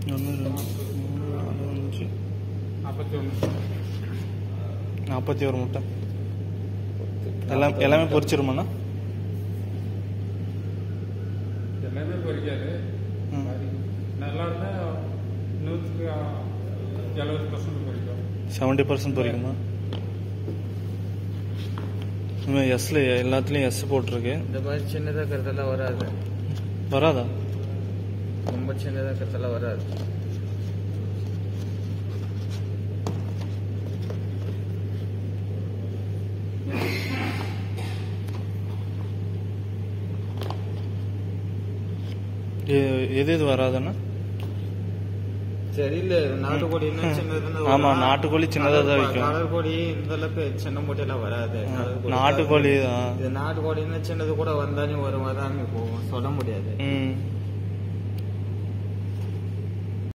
41 முட்டை எல்லாமே பொரிச்சிருமாண்ணா? எல்லாமே பொரிக்காது. நல்லா இருந்தா 70% பொரிக்கும். 70% பொரிக்குமா? எஸ்ல எல்லாத்துலயும் எஸ் போட்டிருக்கு. இந்த மாதிரி சின்னதாக இருக்கிறதெல்லாம் வராது. வராதா? ரொம்ப சின்னதாக இருக்கிறதெல்லாம் வராது. எது வராதுன்னா தெரியல. நாட்டுக்கோழி சின்னது. ஆமா, நாட்டுக்கோழி சின்னதா தான் வைக்கும். கடல் கோழி இந்த அளவுக்கு சின்ன மூட்டையெல்லாம் வராது. நாட்டுக்கோழி நாட்டுக்கோழின்னா சின்னது கூட வந்தாலும் வரும், வராம போகும், சொல்ல முடியாது.